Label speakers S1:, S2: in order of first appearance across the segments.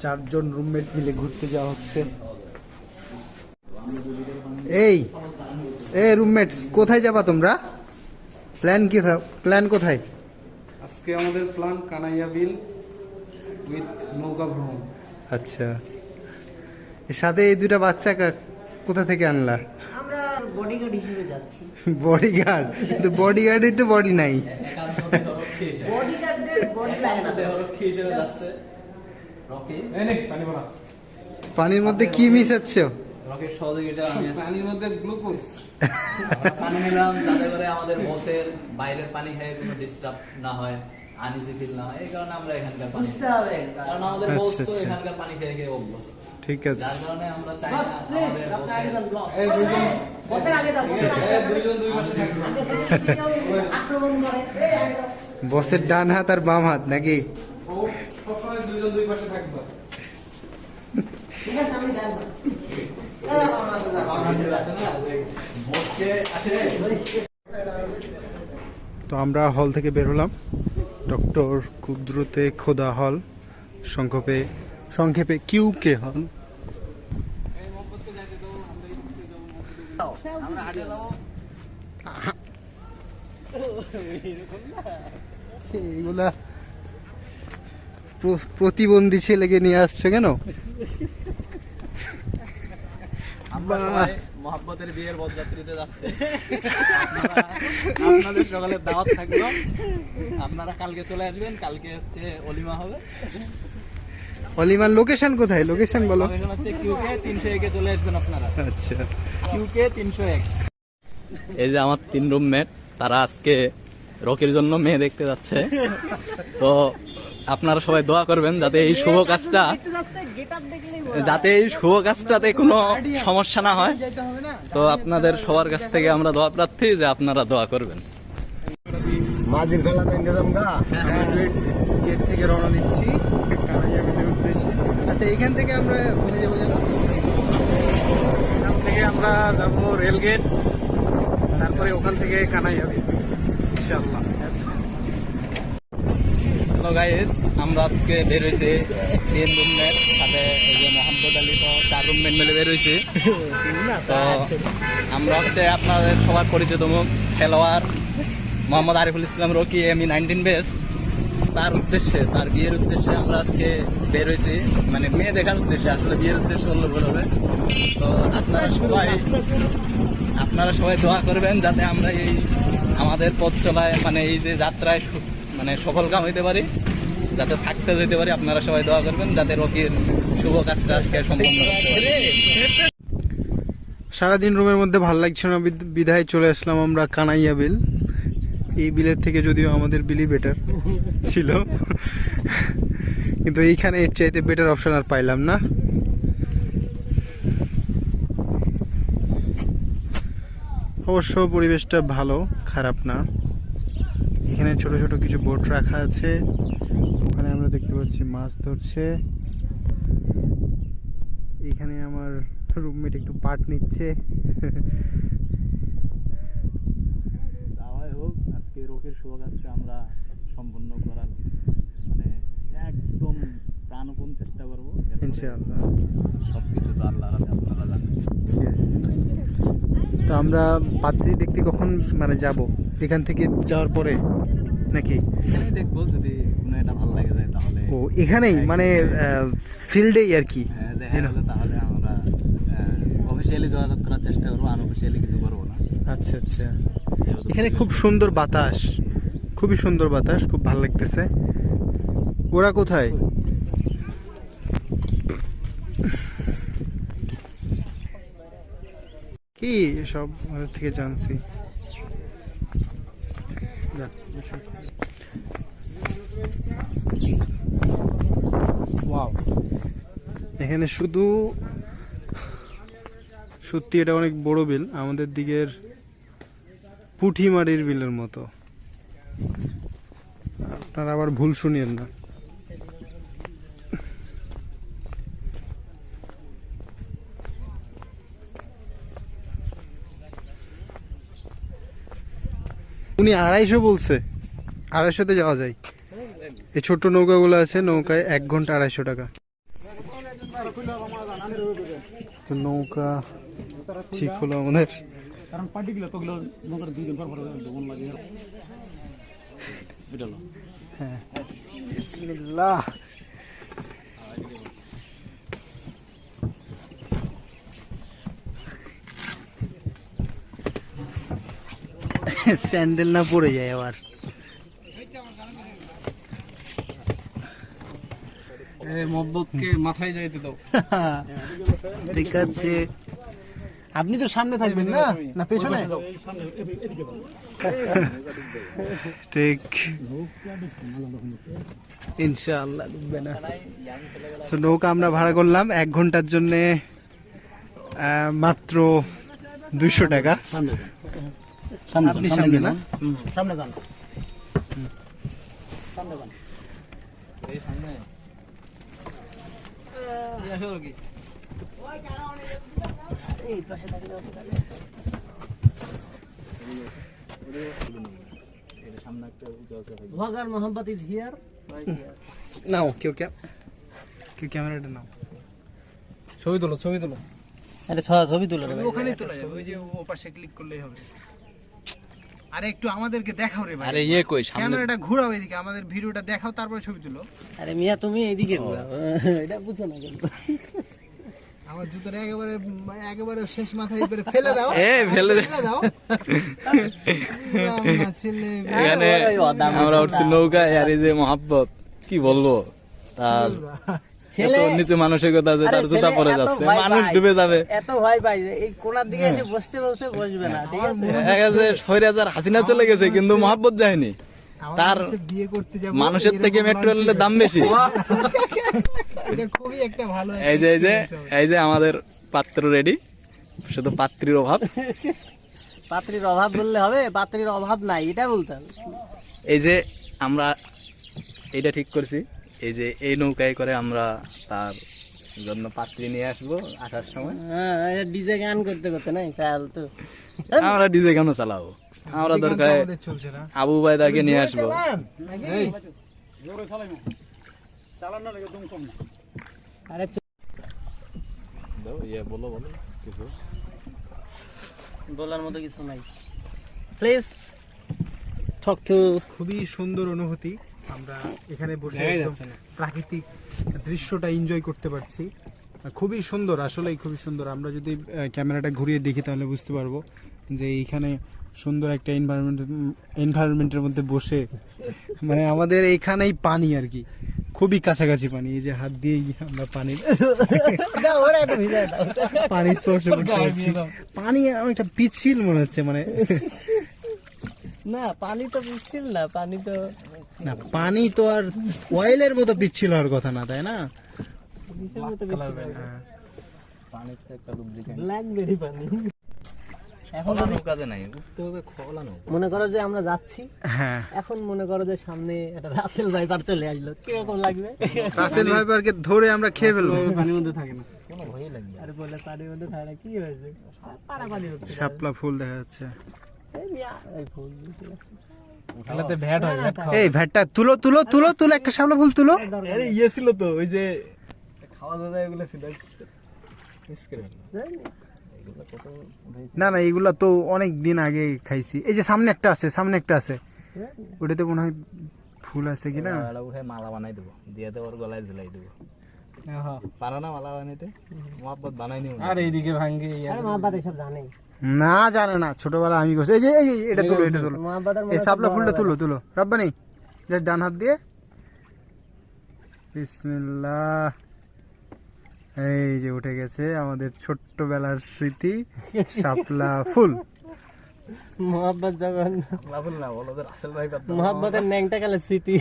S1: চারজন রুমমেট মিলে ঘুরতে যাওয়া হচ্ছে। এই রুমমেটস, কোথায় যাবা তোমরা? প্ল্যান কোথায়?
S2: আজকে আমাদের প্ল্যান কানাইয়া বিল উইথ নৌকা ভ্রমণ।
S1: আচ্ছা, এর সাথে এই দুটা বাচ্চা কোথা থেকে আনলা?
S3: আমরা বডিগার্ড হিসেবে যাচ্ছি।
S1: বডিগার্ড? কিন্তু বডিগার্ডই তো বডি নাই।
S3: বডিগার্ডদের বডি লাগে না,
S4: দেহরক্ষী হিসেবে যাচ্ছে রকি।
S2: এই নে পানি ভরা।
S1: পানির মধ্যে কি মিশাচ্ছ?
S4: রকির সহযোগিতা আমি আছি।
S2: পানির মধ্যে গ্লুকোজ।
S4: আমরা পানি নিলাম যাতে করে আমাদের বসের বাইরের পানি খেয়ে কোনো ডিস্টার্ব না হয়, আনইজি ফিল না হয়। এই কারণে আমরা এখানকার পানি,
S3: বুঝতে হবে।
S4: কারণ আমাদের বস তো
S1: আচ্ছা।
S4: এখানকার পানি খেয়ে খেয়ে অভ্যস্ত।
S1: ঠিক আছে,
S4: যার কারণে আমরা চাই না
S3: বস প্লিজ
S4: আমাদের
S3: আপনি আগে যান ব্লক।
S2: এই দুইজন
S3: বসের আগে যান, বসের আগে যান।
S2: দুইজন দুই পাশে থাকবে।
S3: আগে থেকে আক্রমণ করে। এই আগে যান।
S1: বসের ডান হাত আর বাম হাত নাকি?
S2: ও সবসময় দুইজন দুই পাশে থাকবে।
S3: ঠিক আছে, আমি যাই না।
S4: আমাদের আছে না যে বসকে আসে।
S1: তো আমরা হল থেকে বের হলাম, ডক্টর কুদরতে খোদা হল, সংক্ষেপে কিউকে হল।
S4: আমরা হাঁটিয়ে যাবো।
S1: এইগুলা প্রতিবন্ধী ছেলেকে নিয়ে আসছো কেন?
S4: আমরা সবাই মহাব্বতের বিয়ের বরযাত্রীতে যাচ্ছে। আপনাদের সকালের দাওয়াত থাকলো, আপনারা কালকে চলে আসবেন। কালকে হচ্ছে অলিমা হবে।
S1: অলিমার লোকেশন কোথায়? লোকেশন বলো।
S4: লোকেশন হচ্ছে কিউকে 301 এ চলে আসবেন আপনারা।
S1: আচ্ছা,
S4: কিউকে 301। এই যে আমার 3 রুমমেট, তারা আজকে রকির জন্য মেয়ে দেখতে যাচ্ছে। তো আপনারা সবাই দোয়া করবেন যাতে এই শুভ কাজটাতে কোনো সমস্যা না হয়। তো আপনাদের সবার কাছ থেকে আমরা দোয়া প্রার্থী যে আপনারা দোয়া করবেন।
S1: মাঝির গলা ভেঙে যাবো। গেট থেকে রওনা দিচ্ছি কানাইয়া বিলের উদ্দেশ্যে। আচ্ছা, এখান থেকে আমরা কোথায় যাবো জানো?
S2: এখান থেকে আমরা যাব রেলগেট, তারপরে ওখান থেকে কানাইয়া বিল ইনশাআল্লাহ।
S4: হ্যালো গাইস, আমরা আজকে বের হয়েছি 3 রুমমেট, সাথে এই যে মোহাম্মদ আলী তো 4 রুমমেট মিলে বের হয়েছি। তো আমরা হচ্ছে আপনাদের সবার পরিচিত মুখ খেলোয়াড় Mohammad Ariful Islam Rocky, ME 19 base. তার উদ্দেশ্যে, তার বিয়ের উদ্দেশ্যে আমরা আজকে বের হয়েছি, মানে মেয়ে দেখার উদ্দেশ্যে। আসলে বিয়ের উদ্দেশ্যে অন্য ভুল হবে। তো আপনারা সবাই দোয়া করবেন যাতে আমরা এই আমাদের পথ চলায়, মানে এই যে যাত্রায় মানে সফলকাম হইতে পারি, যাতে সাকসেস হইতে পারি। আপনারা সবাই দোয়া করবেন যাতে রকির শুভ কাজটা আজকে সম্পন্ন করতে পারি।
S1: সারাদিন রুমের মধ্যে ভাল লাগছে না, বিধায় চলে আসলাম আমরা কানাইয়া বিল। এই বিলের থেকে যদিও আমাদের বিলই বেটার ছিল, কিন্তু এইখানে এর চাইতে বেটার অপশন আর পাইলাম না। অবশ্য পরিবেশটা ভালো, খারাপ না। এখানে ছোট ছোট কিছু বোট রাখা আছে, ওখানে আমরা দেখতে পাচ্ছি মাছ ধরছে। এইখানে আমার রুমমেট একটু পাট নিচ্ছে।
S4: আজকে রকির শুভ কাজটা আমরা সম্পন্ন করার মানে একদম প্রাণপণ চেষ্টা করবো
S1: ইনশাআল্লাহ।
S4: সবকিছু তো আল্লাহর হাতে, আপনারা জানেন।
S1: Yes. তো আমরা পাত্রী দেখতে কখন মানে যাব? এখান থেকে যাওয়ার পরে নাকি?
S4: এখানেই দেখবো, যদি কোনো এটা ভালো লাগে যায় তাহলে।
S1: ও এখানেই মানে ফিল্ডেই আর কি?
S4: হ্যাঁ, দেখা গেলে তাহলে আমরা অফিসিয়ালি যোগাযোগ করার চেষ্টা করবো, আনঅফিসিয়ালি কিছু করবো না।
S1: আচ্ছা আচ্ছা। এখানে খুব সুন্দর বাতাস, খুবই সুন্দর বাতাস, খুব ভালো লাগতেছে। ওরা কোথায়? কি সব ওদের থেকে জানছি। ওয়াও, এখানে শুধু সত্যি এটা অনেক বড় বিল, আমাদের দিকের পুঁঠিমারির বিলের মতো। আপনারা আবার ভুল শুনিয়েন না। উনি 250 বলছে, 250-তে যাওয়া যায়। এই ছোট্ট নৌকাগুলো আছে, নৌকায় 1 ঘন্টা 250 টাকা। তো নৌকা ঠিক হলো আমাদের।
S2: কারণ পার্টি গুলো তো গুলো নৌকার 2 দিন পর মন লাগে বুঝলো।
S1: হ্যাঁ বিসমিল্লাহ। স্যান্ডেল না পড়ে যায় আবার।
S2: মহব্বতকে মাথায় যাইতে দাও।
S1: ঠিক আছে, আপনি তো সামনে থাকবেন না, না পেছনে? ঠিক, ইনশাআল্লাহ ডুববে না। So, নৌকা আমরা ভাড়া করলাম 1 ঘন্টার জন্য মাত্র 200 টাকা। আপনি সামনে না?
S2: সামনে যান।
S3: Wagar Mohammed is here.
S1: নাও কেউ ক্যামেরাটা নাও।
S2: ছবি তোলো, ছবি তোলো।
S3: আরে ছবি তুলে
S1: ওখানেই তোলা যাবে, ওই যে ও পাশে ক্লিক করলেই হবে। আরে একটু আমাদেরকে দেখাও রে ভাই।
S4: আরে ইয়ে কই সামনে
S1: ক্যামেরাটা ঘোরাও এদিকে, আমাদের ভিডিওটা দেখাও, তারপরে ছবি তুলো।
S3: আরে মিয়া তুমি এইদিকে ঘোরাও, এটা বুঝো না কেন?
S1: আমার জুতোটা একেবারে শেষ মাথায় করে ফেলে দাও।
S4: ফেলে
S1: দাও। ছেলে
S4: এখানে আমরা উঠছি নৌকায়, আর এই যে মহাব্বত কি বলবো, তার
S3: ছেলে
S4: নিচে মানসিকতা আছে, তার জুতা পরে যাচ্ছে, মানুষ
S3: পায়,
S4: ডুবে যাবে।
S3: এত ভয় পাই যে এই কোণার দিকে এসে বসতে বলছে বসবে না, ঠিক আছে?
S4: স্বৈরাচার হাসিনা চলে গেছে কিন্তু মহাব্বত যায়নি। তার
S1: বিয়ে করতে যাব,
S4: মানুষের থেকে মেট্রো রেলের দাম বেশি।
S1: এটা খুবই একটা ভালো।
S4: এই যে আমাদের পাত্র রেডি, শুধু পাত্রীর অভাব।
S3: পাত্রীর অভাব বললে হবে? পাত্রীর অভাব নাই, এটা বলতে হবে।
S4: এই যে আমরা এইটা ঠিক করছি, এই যে এই নৌকায় করে আমরা তার জন্য পাত্রী নিয়ে আসবো আসার সময়।
S3: হ্যাঁ, ডিজে গান করতে করতে নাই ফালতু।
S4: আমরা ডিজে কেন চালাবো, আমরা দরকার
S1: চলছে না।
S4: আবু বাইদাকে নিয়ে আসবো।
S2: চালান না লাগে তুমি কম না।
S3: আরে
S4: বলো কিছু
S3: বলার মতো কিছু নাই। Please talk to.
S1: খুবই সুন্দর অনুভূতি, আমরা এখানে বসে একদম প্রাকৃতিক দৃশ্যটা এনজয় করতে পারছি। খুবই সুন্দর, আসলেই খুবই সুন্দর। আমরা যদি ক্যামেরাটা ঘুরিয়ে দেখি তাহলে বুঝতে পারবো যে এইখানে সুন্দর একটা এনভায়রনমেন্টের মধ্যে বসে, মানে আমাদের এইখানেই পানি আর কি, খুবই কাছাকাছি পানি। এই যে হাত দিয়ে আমরা পানি স্পর্শ করতে পারছি। পানি অনেকটা পিচ্ছিল মনে হচ্ছে, মানে
S3: না পানি তো পিচ্ছিল না, পানি তো
S1: না, পানি তো আর অয়েলের মতো পিচ্ছিল হওয়ার কথা না, তাই না?
S3: ব্ল্যাকবেরি পানি। এখন
S4: কাজে নাই, উঠতে হবে খোলা নৌকা।
S3: মনে করো যে আমরা যাচ্ছি,
S1: হ্যাঁ,
S3: এখন মনে করো যে সামনে একটা রাসেল ভাইপার চলে আসলো, কিরকম লাগবে?
S1: রাসেল ভাইপারকে ধরে আমরা খেয়ে ফেলবো।
S2: পানির মধ্যে থাকে না।
S4: কোনো ভয়ই লাগবে না।
S3: আরে বলে পানির মধ্যে থাকে, কি হয়েছে? পাড়া পানি হচ্ছে।
S1: শাপলা ফুল দেখা যাচ্ছে।
S3: এই মিয়া, এই ফুল দিতে যাচ্ছে।
S2: খেলাতে ভ্যাট হয়, ভ্যাট খাওয়া।
S1: এই ভ্যাটটা তুলো, একটা শাপলা ফুল তুলো।
S4: আরে ইয়ে ছিল তো, ওই যে খাওয়া দাওয়া এগুলো ছিল, মিস করে ফেললাম।
S3: জানি না।
S4: এগুলো কত
S1: না এগুলা তো অনেক দিন আগে খাইছি। এই যে সামনে একটা আছে, ওটাতে মনে হয় ফুল আছে কিনা।
S4: এটা উঠে মালা বানাই দেবো, দিয়ে দেবো, ওর গলায় ঝুলাই দেবো। পারো না মালা বানাইতে? মহাব্বত বানাইনি।
S2: আর এইদিকে ভাঙ্গে
S3: আরে মা বাবা এসব জানেই
S1: না, জানে না, ছোটবেলা আমি করছি। এই যে এটা তুলো,
S3: মা বাবার
S1: এই শাপলা ফুলটা তুলো রব্বানি, জাস্ট ডান হাত দিয়ে বিসমিল্লাহ। এই যে উঠে গেছে আমাদের ছোট্টবেলার স্মৃতি, শাপলা ফুল।
S3: মোহাব্বত যখন
S4: লাভল না বলো, ওদের আসল ভাই বাদ দাও।
S3: মোহাব্বতের ন্যাংটা কালের স্মৃতি।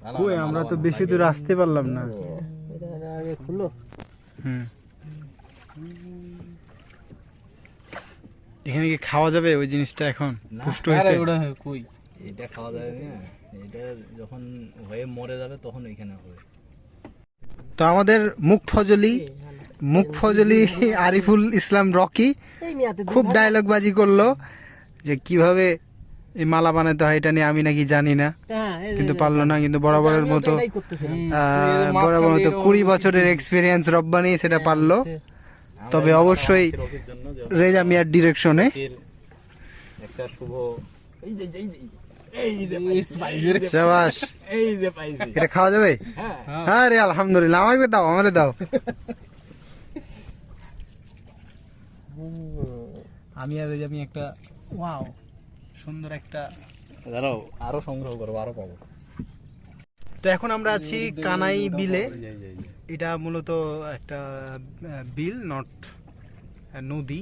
S4: না, না,
S1: কই,
S4: মালা
S1: আমরা তো
S4: বানাবো,
S1: বেশি দূর আসতে পারলাম না।
S3: এটা আগে খুলো।
S1: হুম, এখানে কি খাওয়া যাবে ওই জিনিসটা? এখন পুষ্ট হয়েছে।
S2: কই
S4: এটা খাওয়া যাবে না, এটা যখন হয়ে মরে যাবে তখন এখানে হবে।
S1: তো আমাদের মুখ ফজলি মুখফজলি আরিফুল ইসলাম রকি
S3: এই মিয়াতে দুই
S1: খুব
S3: ভাই-
S1: ডায়লগ বাজি করলো যে কিভাবে এই মালা বানাতে হয় এটা নিয়ে আমি নাকি জানি না,
S3: হ্যাঁ, এই যে-
S1: কিন্তু পারলো না। কিন্তু বরাবরের
S3: আমিও তো
S1: মতো
S3: এটাই করতেছিলাম।
S1: বরাবর মতো 20 বছরের এক্সপিরিয়েন্স রব্বানি সেটা পারলো। তবে অবশ্যই
S4: রকির জন্য যে
S1: রেজা মিয়ার ডিরেকশনে
S4: রকির একটা শুভ
S1: শাবাশ। এটা খাওয়া যাবে? হ্যাঁ রে আলহামদুলিল্লাহ, আমাকে দাও, আমারে দাও। আমি আর রেজা মিয়া একটা ওয়াও সুন্দর একটা।
S4: দাঁড়াও, আরো সংগ্রহ করবো, আরো পাবো।
S1: তো এখন আমরা আছি কানাই বিলে। এটা মূলত একটা বিল, নট নদী।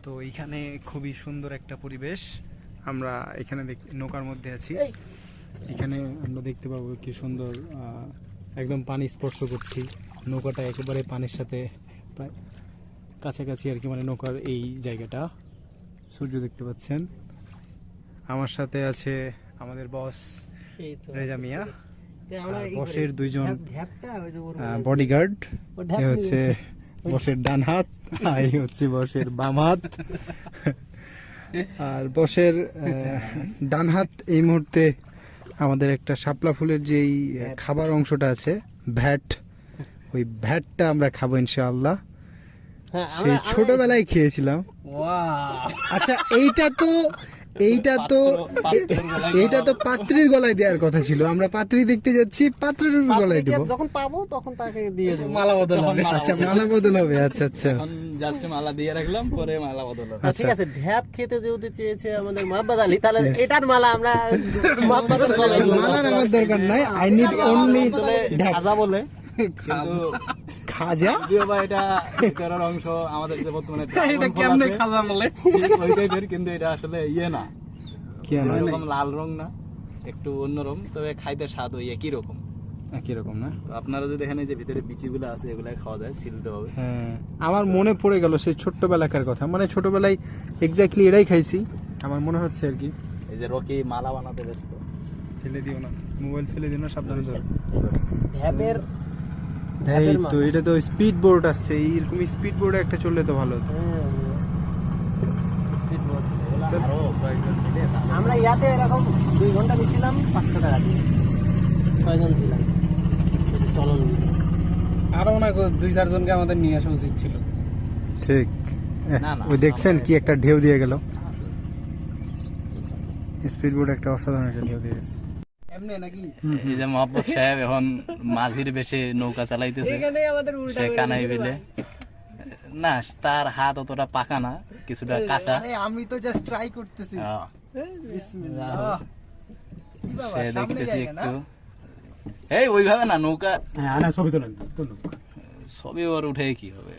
S1: তো এখানে খুবই সুন্দর একটা পরিবেশ। আমরা এখানে নৌকার মধ্যে আছি। এখানে আমরা দেখতে পাবো কি সুন্দর একদম পানি স্পর্শ করছি। নৌকাটা একেবারে পানির সাথে প্রায় কাছাকাছি আর কি, মানে নৌকার এই জায়গাটা। সূর্য দেখতে পাচ্ছেন। আমার সাথে আছে আমাদের বস
S3: এই তো।
S1: রেজা মিয়া,
S3: তো আমরা
S1: আর
S3: ই
S1: বসের
S3: করি,
S1: দুইজন
S3: ঢ্যাপটা ওই যে ওর
S1: বডিগার্ড।
S3: ও ঢ্যাপ
S1: এ হচ্ছে বসের ডান হাত, আর এই হচ্ছে বসের বাম হাত। আর বসের ডান হাত এই মুহূর্তে আমাদের একটা শাপলা ফুলের যেই খাবার অংশটা আছে, ভ্যাট, ওই ভ্যাটটা আমরা খাবো ইনশাআল্লাহ।
S3: হ্যাঁ,
S1: সেই ছোটবেলায় খেয়েছিলাম। আচ্ছা, এইটা তো এইটা তো পাত্রীর গলায় দেওয়ার কথা ছিল। আমরা পাত্রী দেখতে যাচ্ছি, পাত্রের গলায় দেবো।
S3: যখন পাবো তখন তাকে দিয়ে দেবো।
S2: মালা বদল হবে।
S1: আচ্ছা, মালা বদল হবে। আচ্ছা আচ্ছা
S4: এখন জাস্ট মালা দিয়ে রাখলাম, পরে মালা বদল হবে।
S3: ঠিক আছে, ঢ্যাপ খেতে যেহেতু চেয়েছে আমাদের মোহাম্মদ আলী, তাহলে এটার মালা আমরা মোহাম্মদের গলায় দিব।
S1: মালার আমার দরকার নাই, আই নিড অনলি
S4: খাজা বলে, কিন্তু
S1: খাজা।
S4: যদিও বা এটা ভিতরের অংশ আমাদের যে বর্তমানে
S2: এটা কেমনে খাজা বলে?
S4: ওই টাইপের, কিন্তু এটা আসলে ইয়ে না,
S1: কি আনা?
S4: এরকম লাল রং না, একটু অন্যরকম, তবে খাইতে স্বাদ ওই একই রকম।
S1: একই রকম না?
S4: তো আপনারা যদি এখানে যে ভিতরে বিচিগুলো আছে এগুলা খাওয়া যায়, ছিলতে হবে।
S1: হ্যাঁ, আমার মনে পড়ে গেল সেই ছোট্টবেলাকার কথা। মানে ছোটবেলায় এক্স্যাক্টলি এটাই খাইছি আমার মনে হচ্ছে আর কি।
S4: এই যে রকি মালা বানাতে ব্যস্ত।
S1: ফেলে দিও না, মোবাইল ফেলে দিও না, সাবধানে ধরো।
S3: ঢ্যাপের
S1: এই তো, এটা তো স্পিড বোর্ড আসছে। এইরকম স্পিড বোর্ডে একটা চললে তো ভালো হতো।
S4: আরো কয়েকজন মিলে
S3: আমরা ইয়াতে এরকম 2 ঘন্টা নিছিলাম 500 টাকা দিয়ে, 6 জন ছিলাম। ওই যে চলন বিল।
S2: আরো না 2-4 জনকে আমাদের নিয়ে আসা উচিত ছিল।
S1: ঠিক।
S4: না, না,
S1: ওই দেখছেন কি একটা ঢেউ দিয়ে গেল। স্পিড বোর্ড একটা অসাধারণ একটা ঢেউ দিয়ে গেছে। এমনি নাকি?
S4: এই যে মোহাম্মদ সাহেব এখন মাঝির বেশে নৌকা চালাইতেছে,
S3: এখানে আমাদের উল্টা
S4: সে
S3: মেরে
S4: কানাই
S3: দিল
S4: বিলে।
S3: ভাই।
S4: না, তার হাত অতটা পাকা না, কিছুটা কাঁচা।
S1: আরে আমি তো জাস্ট ট্রাই করতেছি।
S4: আহ,
S1: বিসমিল্লাহ। কি বাবা,
S4: সে
S1: সামনে
S4: দেখতেছি
S1: জায়গা না?
S4: একটু। এই ওইভাবে না, নৌকা
S2: হ্যাঁ, ছবি তোলেন।
S4: ছবি ওর উঠে কি হবে।